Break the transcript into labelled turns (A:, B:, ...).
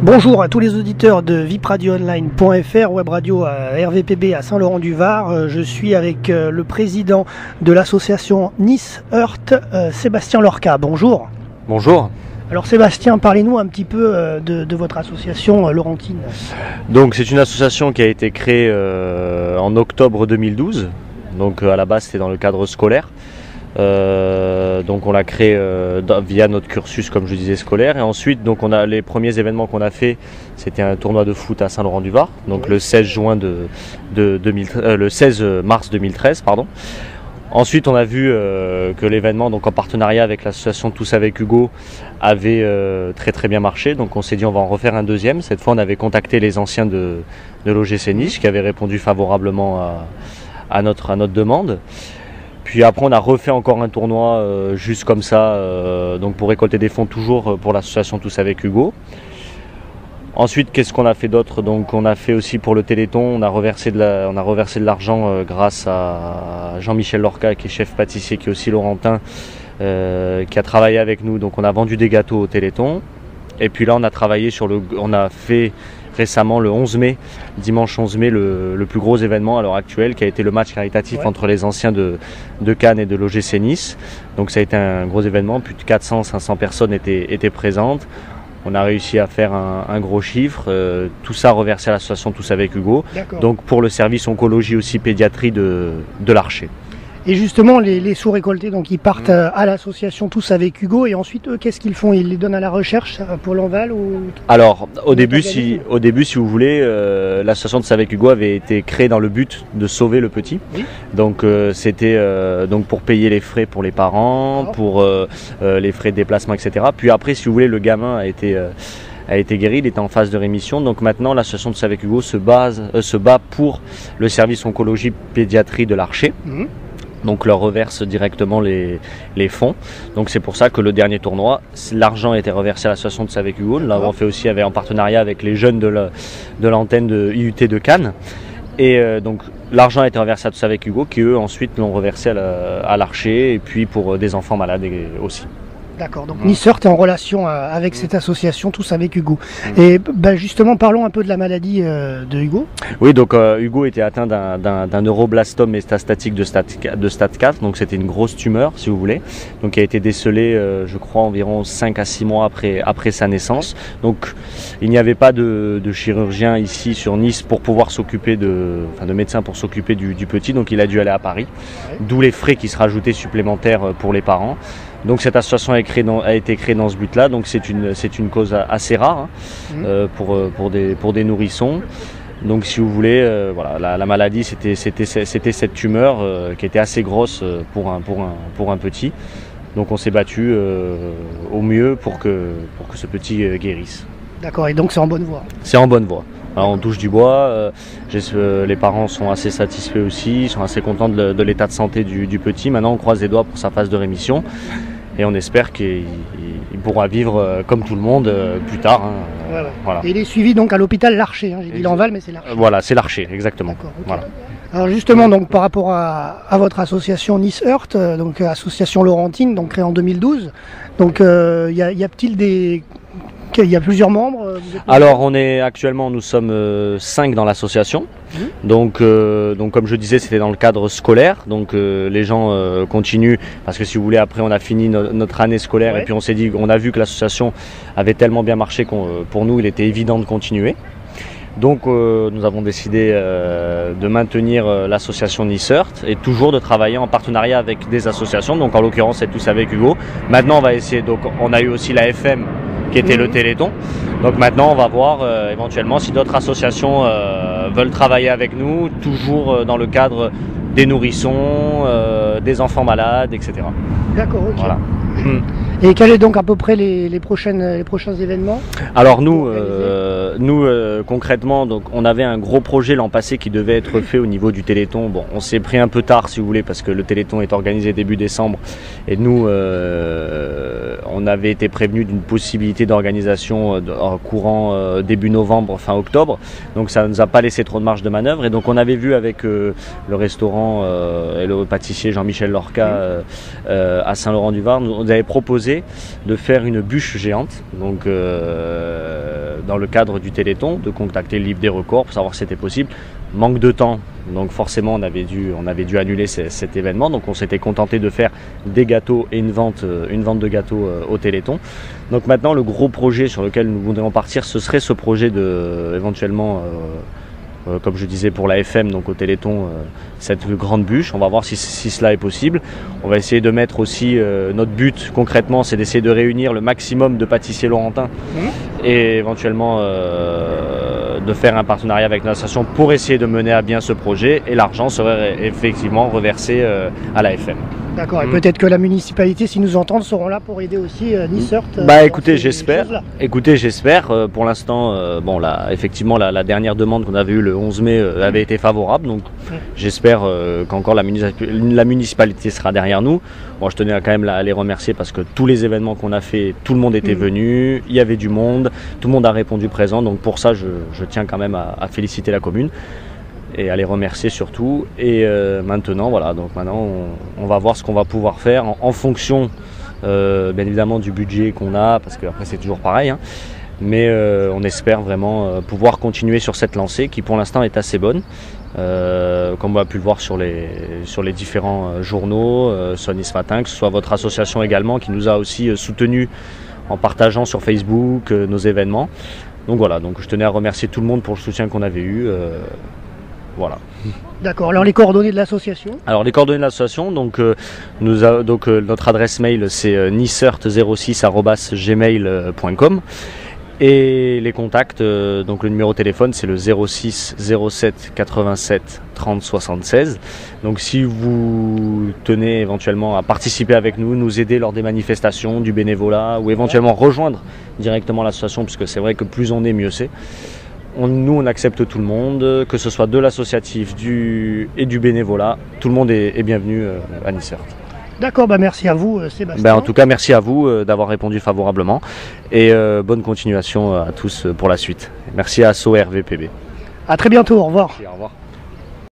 A: Bonjour à tous les auditeurs de vipradioonline.fr, web radio à RVPB à Saint-Laurent-du-Var. Je suis avec le président de l'association Nice Heurt, Sébastien Lorca. Bonjour.
B: Bonjour.
A: Alors Sébastien, parlez-nous un petit peu de votre association laurentine.
B: Donc c'est une association qui a été créée en octobre 2012. Donc à la base c'était dans le cadre scolaire. Donc on l'a créé via notre cursus, comme je disais, scolaire, et ensuite donc on a les premiers événements qu'on a fait, c'était un tournoi de foot à Saint-Laurent-du-Var, donc le 16 mars 2013 pardon. Ensuite on a vu que l'événement, donc en partenariat avec l'association Tous avec Hugo, avait très bien marché, donc on s'est dit on va en refaire un deuxième. Cette fois on avait contacté les anciens de l'OGC Nice qui avaient répondu favorablement à notre demande. Puis après on a refait encore un tournoi juste comme ça, donc pour récolter des fonds toujours pour l'association Tous avec Hugo. Ensuite qu'est-ce qu'on a fait d'autre? Donc on a fait aussi pour le Téléthon, on a reversé de l'argent grâce à Jean-Michel Lorca qui est chef pâtissier, qui est aussi laurentin, qui a travaillé avec nous. Donc on a vendu des gâteaux au Téléthon. Et puis là on a fait récemment le 11 mai, dimanche 11 mai, le plus gros événement à l'heure actuelle, qui a été le match caritatif entre les anciens de Cannes et de l'OGC Nice. Donc ça a été un gros événement, plus de 400-500 personnes étaient présentes. On a réussi à faire un gros chiffre, tout ça reversé à l'association Tous avec Hugo, donc pour le service oncologie aussi pédiatrie de l'Archer.
A: Et justement, les sous récoltés, donc ils partent à l'association Tous avec Hugo, et ensuite eux, qu'est-ce qu'ils font? Ils les donnent à la recherche pour l'Enval ou...
B: Alors, au début, si vous voulez, l'association Tous avec Hugo avait été créée dans le but de sauver le petit. Oui. Donc, c'était donc pour payer les frais pour les parents, pour les frais de déplacement, etc. Puis après, si vous voulez, le gamin a été guéri, il était en phase de rémission. Donc maintenant, l'association Tous avec Hugo se bat pour le service oncologie pédiatrie de l'Archer. Donc leur reverse directement les fonds. Donc c'est pour ça que le dernier tournoi, l'argent a été reversé à l'association Tous avec Hugo. Nous l'avons fait aussi en partenariat avec les jeunes de l'antenne de IUT de Cannes. Et donc l'argent a été reversé à Tous avec Hugo, qui eux ensuite l'ont reversé à l'Archer, et puis pour des enfants malades aussi.
A: D'accord, donc Nice Heurt est en relation avec cette association Tous avec Hugo. Et justement, parlons un peu de la maladie de Hugo.
B: Oui, donc Hugo était atteint d'un neuroblastome métastatique de stade 4, donc c'était une grosse tumeur, si vous voulez, donc qui a été décelée, je crois, environ 5 à 6 mois après sa naissance. Donc il n'y avait pas de chirurgien ici sur Nice pour pouvoir s'occuper de médecin pour s'occuper du petit, donc il a dû aller à Paris, d'où les frais qui se rajoutaient supplémentaires pour les parents. Donc cette association a été créée dans ce but-là, donc c'est une cause assez rare pour des nourrissons. Donc si vous voulez, voilà, la maladie c'était cette tumeur qui était assez grosse pour un petit. Donc on s'est battu au mieux pour que ce petit guérisse.
A: D'accord, et donc c'est en bonne voie.
B: C'est en bonne voie. Alors on touche du bois, les parents sont assez satisfaits aussi, ils sont assez contents de l'état de santé du petit. Maintenant on croise les doigts pour sa phase de rémission. Et on espère qu'il pourra vivre comme tout le monde plus tard.
A: Voilà. Et il est suivi donc à l'hôpital L'Archer. J'ai dit l'Enval, mais c'est l'Archer.
B: Voilà, c'est l'Archer, exactement.
A: D'accord, okay.
B: Voilà.
A: Alors justement, donc, par rapport à votre association Nice Heurt, donc association laurentine, donc créée en 2012, donc y a-t-il il y a plusieurs membres?
B: Alors nous sommes 5 dans l'association. Donc comme je disais, c'était dans le cadre scolaire. Donc les gens continuent parce que si vous voulez, après on a fini notre année scolaire et puis on a vu que l'association avait tellement bien marché pour nous il était évident de continuer. Donc nous avons décidé de maintenir l'association Nice Heurt et toujours de travailler en partenariat avec des associations. Donc en l'occurrence c'est Tous avec Hugo. Maintenant on va essayer, donc on a eu aussi la FM qui était le Téléthon. Donc maintenant on va voir éventuellement si d'autres associations veulent travailler avec nous, toujours dans le cadre des nourrissons, des enfants malades, etc.
A: D'accord, ok.
B: Voilà.
A: Et quels sont donc à peu près les prochains événements?
B: Alors nous concrètement, donc on avait un gros projet l'an passé qui devait être fait au niveau du Téléthon. Bon, on s'est pris un peu tard si vous voulez parce que le Téléthon est organisé début décembre et nous on avait été prévenus d'une possibilité d'organisation courant début novembre, fin octobre. Donc ça ne nous a pas laissé trop de marge de manœuvre et donc on avait vu avec le restaurant et le pâtissier Jean-Michel Lorca à Saint-Laurent-du-Var, nous avait proposé de faire une bûche géante. Donc dans le cadre du Téléthon, de contacter le livre des records pour savoir si c'était possible. Manque de temps, donc forcément on avait dû annuler cet événement, donc on s'était contenté de faire des gâteaux et une vente de gâteaux au Téléthon. Donc maintenant le gros projet sur lequel nous voudrions partir, ce serait ce projet de éventuellement comme je disais pour la FM, donc au Téléthon, cette grande bûche. On va voir si cela est possible. On va essayer de mettre aussi, notre but concrètement, c'est d'essayer de réunir le maximum de pâtissiers lorentins et éventuellement de faire un partenariat avec l'association pour essayer de mener à bien ce projet, et l'argent serait effectivement reversé à la FM.
A: D'accord, et peut-être que la municipalité, s'ils nous entendent, seront là pour aider aussi Nice Heurt.
B: Écoutez, j'espère. Pour l'instant, effectivement, la dernière demande qu'on avait eue le 11 mai avait été favorable, donc j'espère qu'encore la municipalité sera derrière nous. Moi, je tenais quand même à les remercier parce que tous les événements qu'on a fait, tout le monde était venu, il y avait du monde, tout le monde a répondu présent, donc pour ça, je tiens quand même à féliciter la commune et à les remercier surtout. Et maintenant, on va voir ce qu'on va pouvoir faire en fonction, bien évidemment, du budget qu'on a, parce qu'après c'est toujours pareil, hein. Mais on espère vraiment pouvoir continuer sur cette lancée qui pour l'instant est assez bonne, comme on a pu le voir sur les différents journaux, sur Nice Matin, que ce soit votre association également qui nous a aussi soutenus en partageant sur Facebook nos événements. Donc voilà, donc je tenais à remercier tout le monde pour le soutien qu'on avait eu. Voilà.
A: D'accord, alors les coordonnées de l'association?
B: Alors les coordonnées de l'association, notre adresse mail c'est niceheurt06@gmail.com et les contacts, donc le numéro de téléphone c'est le 06 07 87 30 76. Donc si vous tenez éventuellement à participer avec nous, nous aider lors des manifestations, du bénévolat ou éventuellement rejoindre directement l'association, puisque c'est vrai que plus on est, mieux c'est. Nous, on accepte tout le monde, que ce soit de l'associatif et du bénévolat. Tout le monde est bienvenu à Nice Heurt.
A: D'accord, merci à vous Sébastien.
B: En tout cas, merci à vous d'avoir répondu favorablement et bonne continuation à tous pour la suite. Merci à ASSO RVPB.
A: À très bientôt, au revoir.
B: Merci, au revoir.